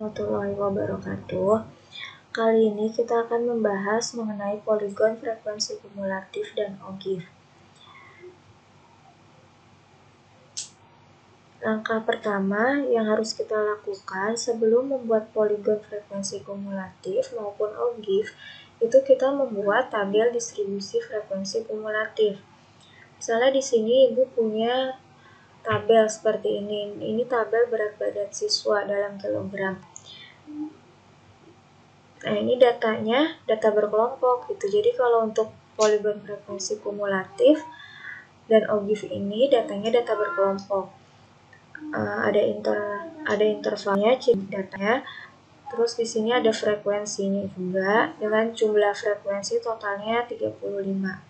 warahmatullahi wabarakatuh. Kali ini kita akan membahas mengenai poligon frekuensi kumulatif dan ogive. Langkah pertama yang harus kita lakukan sebelum membuat poligon frekuensi kumulatif maupun ogive, itu kita membuat tabel distribusi frekuensi kumulatif. Misalnya di sini Ibu punya tabel seperti ini. Ini tabel berat badan siswa dalam kilogram. Nah, ini datanya, data berkelompok gitu. Jadi kalau untuk poligon frekuensi kumulatif dan ogive ini datanya data berkelompok. Ada intervalnya, datanya. Terus di sini ada frekuensinya juga dengan jumlah frekuensi totalnya 35.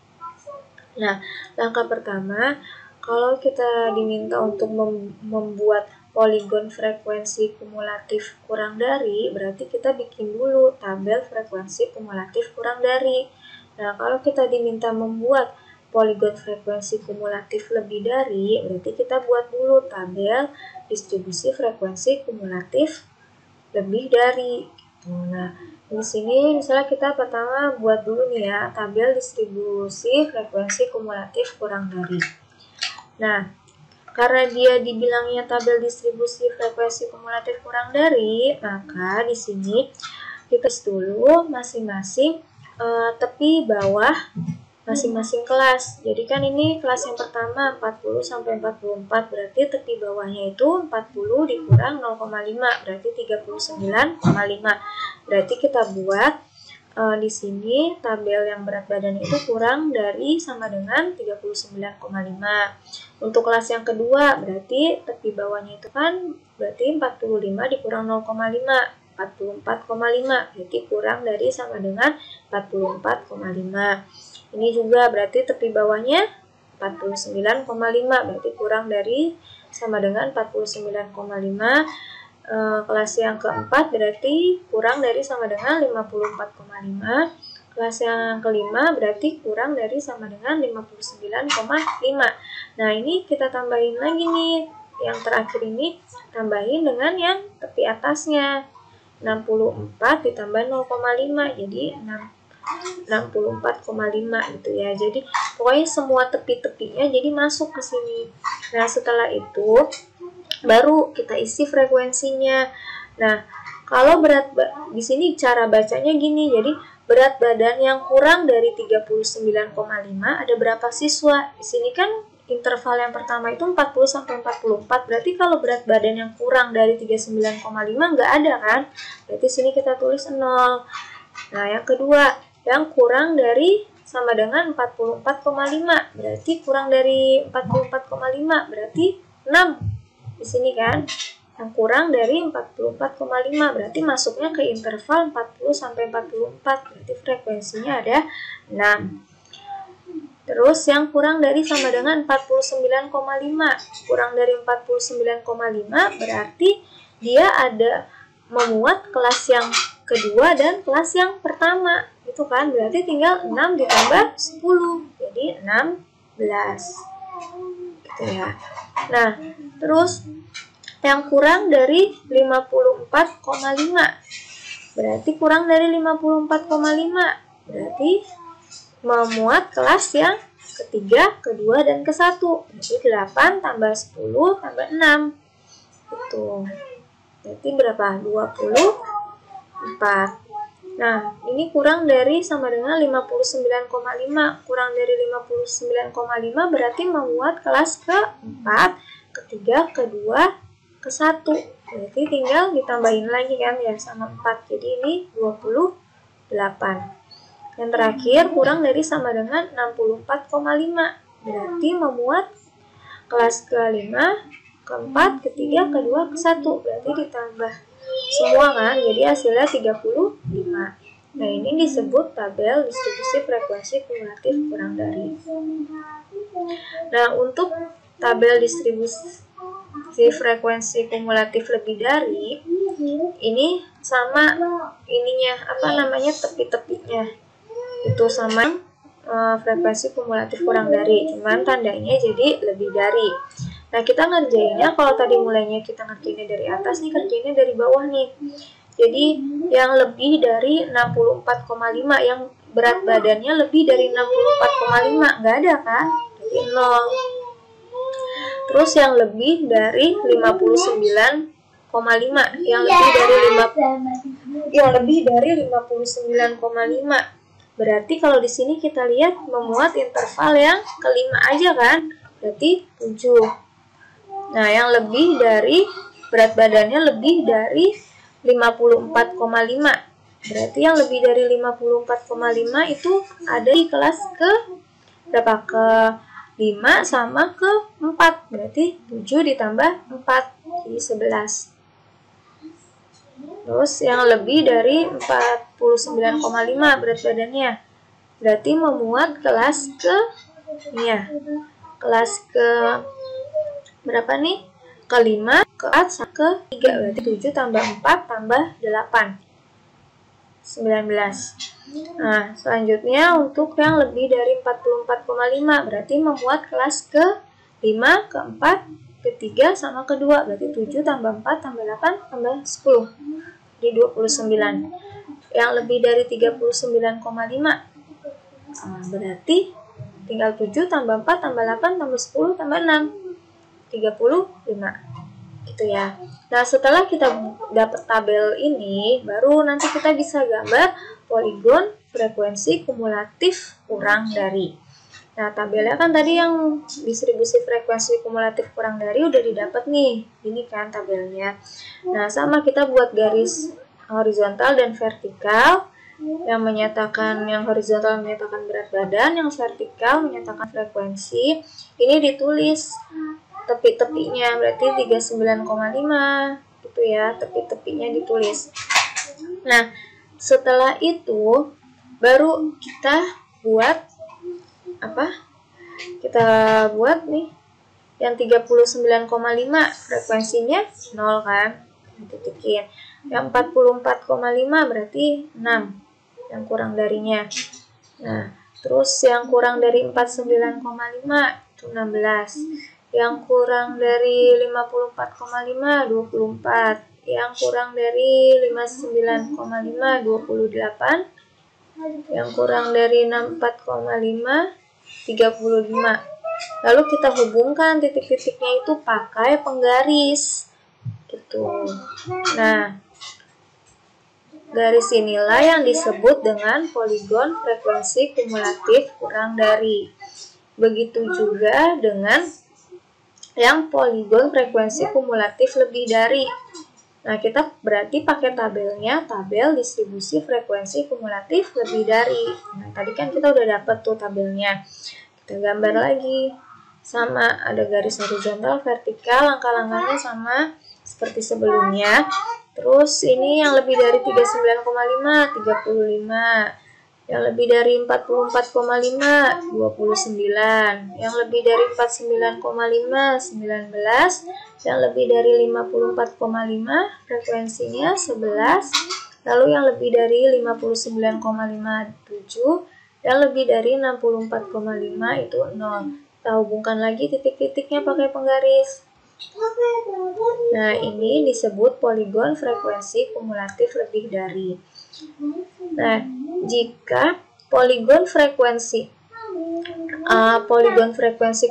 Nah, langkah pertama, kalau kita diminta untuk membuat poligon frekuensi kumulatif kurang dari, berarti kita bikin dulu tabel frekuensi kumulatif kurang dari. Nah, kalau kita diminta membuat poligon frekuensi kumulatif lebih dari, berarti kita buat dulu tabel distribusi frekuensi kumulatif lebih dari. Nah, di sini misalnya kita pertama buat dulu nih ya, tabel distribusi frekuensi kumulatif kurang dari. Nah, karena dia dibilangnya tabel distribusi frekuensi kumulatif kurang dari, maka di sini kita tulis dulu masing-masing tepi bawah masing-masing kelas. Jadi kan ini kelas yang pertama 40 sampai 44, berarti tepi bawahnya itu 40 dikurang 0,5, berarti 39,5. Berarti kita buat di sini tabel yang berat badan itu kurang dari sama dengan 39,5. Untuk kelas yang kedua berarti tepi bawahnya itu kan berarti 45 dikurang 0,5, 44,5, berarti kurang dari sama dengan 44,5. Ini juga berarti tepi bawahnya 49,5, berarti kurang dari sama dengan 49,5. Kelas yang keempat berarti kurang dari sama dengan 54,5. Kelas yang kelima berarti kurang dari sama dengan 59,5. Nah, ini kita tambahin lagi nih. Yang terakhir ini tambahin dengan yang tepi atasnya. 64 ditambah 0,5, jadi 64,5 gitu ya. Jadi pokoknya semua tepi-tepinya jadi masuk ke sini. Nah, setelah itu baru kita isi frekuensinya. Nah, kalau di sini cara bacanya gini. Jadi berat badan yang kurang dari 39,5 ada berapa siswa? Di sini kan interval yang pertama itu 40 sampai 44. Berarti kalau berat badan yang kurang dari 39,5 nggak ada kan? Berarti sini kita tulis 0. Nah, yang kedua, yang kurang dari sama dengan 44,5. Berarti kurang dari 44,5 berarti 6. Di sini kan yang kurang dari 44,5 berarti masuknya ke interval 40 sampai 44, berarti frekuensinya ada 6. Terus yang kurang dari sama dengan 49,5, kurang dari 49,5 berarti dia ada memuat kelas yang kedua dan kelas yang pertama, itu kan berarti tinggal 6 ditambah 10, jadi 16 gitu ya. Nah, terus yang kurang dari 54,5 berarti kurang dari 54,5 berarti memuat kelas yang ketiga, kedua, dan ke-1. Jadi 8 tambah 10 tambah 6 itu berarti berapa? 24. Nah, ini kurang dari sama dengan 59,5. Kurang dari 59,5 berarti memuat kelas ke-4, ketiga, kedua, ke-1. Berarti tinggal ditambahin lagi kan ya sama 4. Jadi ini 28. Yang terakhir kurang dari sama dengan 64,5. Berarti memuat kelas ke-5, ke-4, ketiga, kedua, ke-1. Berarti ditambah semua kan, jadi hasilnya 35. Nah, ini disebut tabel distribusi frekuensi kumulatif kurang dari. Nah, untuk tabel distribusi frekuensi kumulatif lebih dari, ini sama ininya, tepi-tepinya. Itu sama frekuensi kumulatif kurang dari, cuman tandanya jadi lebih dari. Nah, kita ngerjainnya kalau tadi mulainya kita ngerjainnya dari atas nih, kerjainnya dari bawah nih. Jadi yang lebih dari 64,5, yang berat badannya lebih dari 64,5, nggak ada kan? Jadi 0. Terus yang lebih dari 59,5, yang lebih dari 59,5. Berarti kalau di sini kita lihat memuat interval yang kelima aja kan? Berarti 7. Nah, yang lebih dari berat badannya lebih dari 54,5. Berarti yang lebih dari 54,5 itu ada di kelas ke berapa? Ke 5 sama ke 4. Berarti 7 ditambah 4, jadi 11. Terus yang lebih dari 49,5 berat badannya. Berarti memuat kelas ke kelas ke berapa nih? Ke 5, ke 4, sama ke 3. Berarti 7 tambah 4 tambah 8. 19. Nah, selanjutnya untuk yang lebih dari 44,5 berarti memuat kelas ke 5, ke 4, ke 3, sama ke 2. Berarti 7 tambah 4 tambah 8 tambah 10. Jadi 29. Yang lebih dari 39,5 berarti tinggal 7 tambah 4 tambah 8 tambah 10 tambah 6. 35. Itu ya. Nah, setelah kita dapat tabel ini, baru nanti kita bisa gambar poligon frekuensi kumulatif kurang dari. Nah, tabelnya kan tadi yang distribusi frekuensi kumulatif kurang dari udah didapat nih. Ini kan tabelnya. Nah, sama kita buat garis horizontal dan vertikal. Yang horizontal menyatakan berat badan, yang vertikal menyatakan frekuensi. Ini ditulis tepi-tepinya, berarti 39,5 gitu ya, tepi-tepinya ditulis. Nah, setelah itu baru kita buat nih yang 39,5 frekuensinya 0 kan, titikin. Yang 44,5 berarti 6 yang kurang darinya. Nah, terus yang kurang dari 49,5 itu 16. Yang kurang dari 54,5 24. Yang kurang dari 59,5 28. Yang kurang dari 64,5 35. Lalu kita hubungkan titik-titiknya itu pakai penggaris gitu. Nah, garis inilah yang disebut dengan poligon frekuensi kumulatif kurang dari. Begitu juga dengan yang poligon frekuensi kumulatif lebih dari. Nah, kita berarti pakai tabelnya, tabel distribusi frekuensi kumulatif lebih dari. Nah, tadi kan kita udah dapat tuh tabelnya. Kita gambar lagi. Sama, ada garis horizontal, vertikal, langkah-langkahnya sama seperti sebelumnya. Terus ini yang lebih dari 39,5, 35. Yang lebih dari 44,5, 29. Yang lebih dari 49,5, 19. Yang lebih dari 54,5, frekuensinya 11. Lalu yang lebih dari 59,5, 7. Yang lebih dari 64,5 itu 0. Kita hubungkan lagi titik-titiknya pakai penggaris. Nah, ini disebut poligon frekuensi kumulatif lebih dari. Nah, jika poligon frekuensi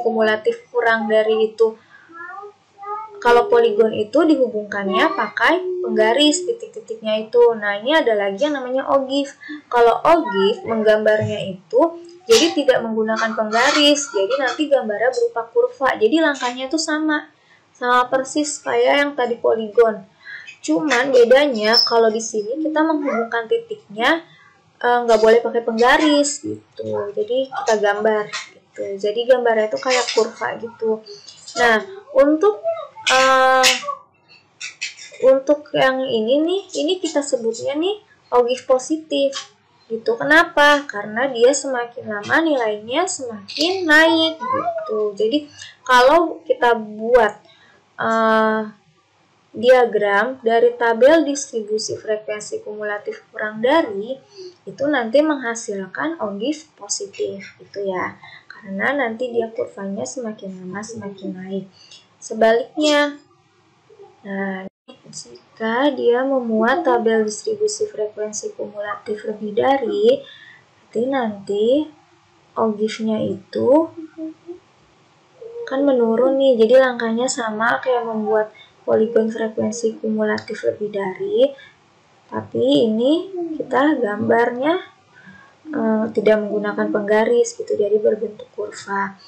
kumulatif kurang dari itu, kalau poligon itu dihubungkannya pakai penggaris titik-titiknya itu. Nah, ini ada lagi yang namanya ogive. Kalau ogive menggambarnya itu jadi tidak menggunakan penggaris, jadi nanti gambarnya berupa kurva. Jadi langkahnya itu sama persis kayak yang tadi poligon. Cuman bedanya kalau di sini kita menghubungkan titiknya nggak boleh pakai penggaris gitu. Jadi kita gambar gitu. Jadi gambarnya itu kayak kurva gitu. Nah, untuk yang ini nih, ini kita sebutnya nih ogive positif gitu. Kenapa? Karena dia semakin lama nilainya semakin naik gitu. Jadi kalau kita buat diagram dari tabel distribusi frekuensi kumulatif kurang dari, itu nanti menghasilkan ogive positif gitu ya. Karena nanti dia kurvanya semakin lama semakin naik. sebaliknya. Nah, jika dia memuat tabel distribusi frekuensi kumulatif lebih dari, berarti nanti OGIF-nya itu kan menurun nih, jadi langkahnya sama kayak membuat poligon frekuensi kumulatif lebih dari, tapi ini kita gambarnya tidak menggunakan penggaris gitu, jadi berbentuk kurva.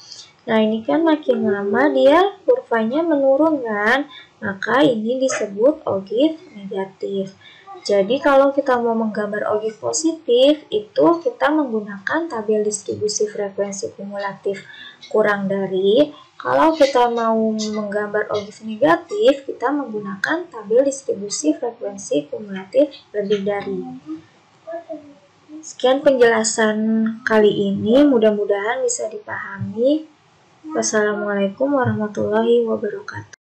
Nah, ini kan makin lama dia kurvanya menurun kan, maka ini disebut OGIF negatif. Jadi kalau kita mau menggambar OGIF positif, itu kita menggunakan tabel distribusi frekuensi kumulatif kurang dari. Kalau kita mau menggambar OGIF negatif, kita menggunakan tabel distribusi frekuensi kumulatif lebih dari. Sekian penjelasan kali ini, mudah-mudahan bisa dipahami. Wassalamualaikum warahmatullahi wabarakatuh.